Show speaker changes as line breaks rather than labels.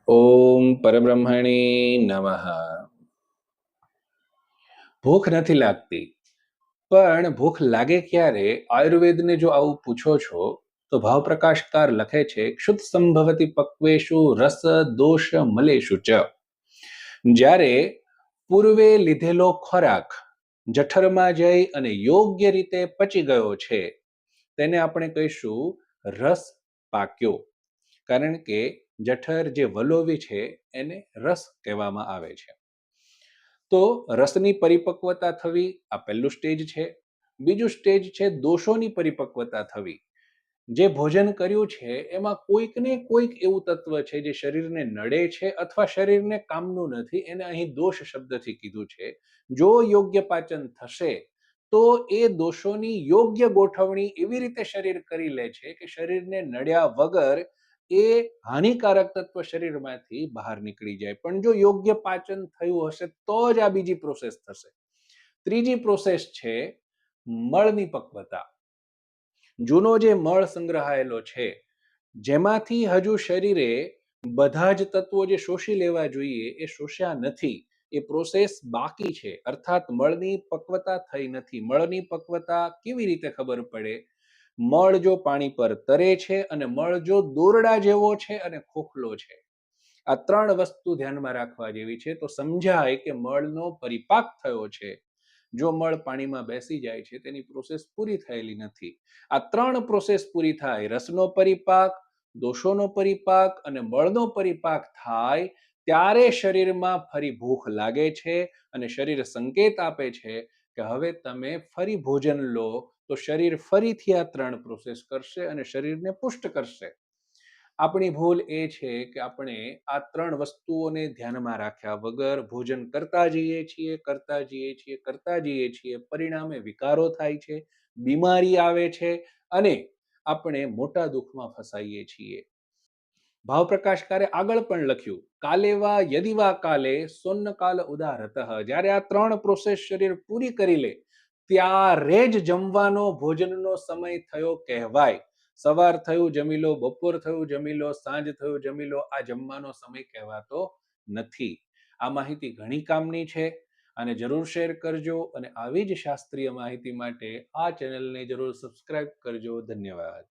ઓમ પરબ્રહ્મણે નમઃ. ભૂખ નથી લાગતી, પણ ભૂખ લાગે ક્યારે? આયુર્વેદને જો આવું પૂછો છો તો ભાવપ્રકાશકાર લખે છે, ક્ષુત સંભવતી પક્વેશુ રસ દોષ મલેશુ ચ. જ્યારે પૂર્વે લીધેલો ખોરાક જઠરમાં જઈ અને યોગ્ય રીતે પચી ગયો છે તેને આપણે કહીશું રસ પાક્યો. કારણ કે જઠર જે વલોવી છે એને રસ કહેવામાં આવે છે. તો રસની પરિપક્વતા થવી આ પહેલું સ્ટેજ છે. બીજું સ્ટેજ છે દોષોની પરિપક્વતા થવી. જે ભોજન કર્યું છે એમાં કોઈક ને કોઈક એવું તત્વ છે જે શરીરને નડે છે અથવા શરીરને કામનું નથી, એને અહીં દોષ શબ્દથી કીધું છે. જો યોગ્ય પાચન થશે તો એ દોષોની યોગ્ય ગોઠવણી એવી રીતે શરીર કરી લે છે કે શરીરને નડ્યા વગર એ હાનિકારક તત્વ શરીરમાંથી બહાર નીકળી જાય. પણ જો યોગ્ય પાચન થયું હશે તો જ આ બીજી પ્રોસેસ થશે. ત્રીજી પ્રોસેસ છે મળની પક્વતા. જૂનો જે મળ સંગ્રહાયેલો છે જેમાંથી હજુ શરીરે બધા જ તત્વો જે શોષી લેવા જોઈએ એ શોષ્યા નથી, એ પ્રોસેસ બાકી છે. અર્થાત મળની પક્વતા થઈ નથી. મળની પક્વતા કેવી રીતે ખબર પડે? મળ જો પાણી પર તરે છે અને મળ જો દોરડા જેવો છે અને ખોખલો છે, આ ત્રણ વસ્તુ ધ્યાનમાં રાખવા જેવી છે તો સમજાય કે મળનો પરિપાક થયો છે. જો મળ પાણીમાં બેસી જાય છે તેની પ્રોસેસ પૂરી થયેલી નથી. આ ત્રણ પ્રોસેસ પૂરી થાય, રસનો પરિપાક, દોષોનો પરિપાક અને મળનો પરિપાક થાય ત્યારે શરીરમાં ફરી ભૂખ લાગે છે અને શરીર સંકેત આપે છે કે હવે તમે ફરી ભોજન લો. તો શરીર ફરીથી આ ત્રણ પ્રોસેસ કરશે અને શરીરને પુષ્ટ કરશે. આપણી ભૂલ એ છે કે આપણે આ ત્રણ વસ્તુઓને ધ્યાનમાં રાખ્યા વગર ભોજન કરતા જઈએ છીએ. પરિણામે વિકારો થાય છે, બીમારી આવે છે અને આપણે મોટા દુઃખમાં ફસાઈએ છીએ. ભાવપ્રકાશકારે આગળ પણ લખ્યું, કાલેવા યદિવા કાલે સોન્ન કાલ ઉદારતઃ. જ્યારે આ ત્રણ પ્રોસેસ શરીર પૂરી કરી લે ત્યારે જ જમવાનો ભોજનનો સમય થયો કહેવાય. સવાર થયું જમી લો, બપોર થયું જમી લો, સાંજ થયું જમી લો, આ જમવાનો સમય કહેવાતો નથી. આ માહિતી ઘણી કામની છે અને જરૂર શેર કરજો અને આવી જ શાસ્ત્રીય માહિતી માટે આ ચેનલને જરૂર સબસ્ક્રાઇબ કરજો. ધન્યવાદ.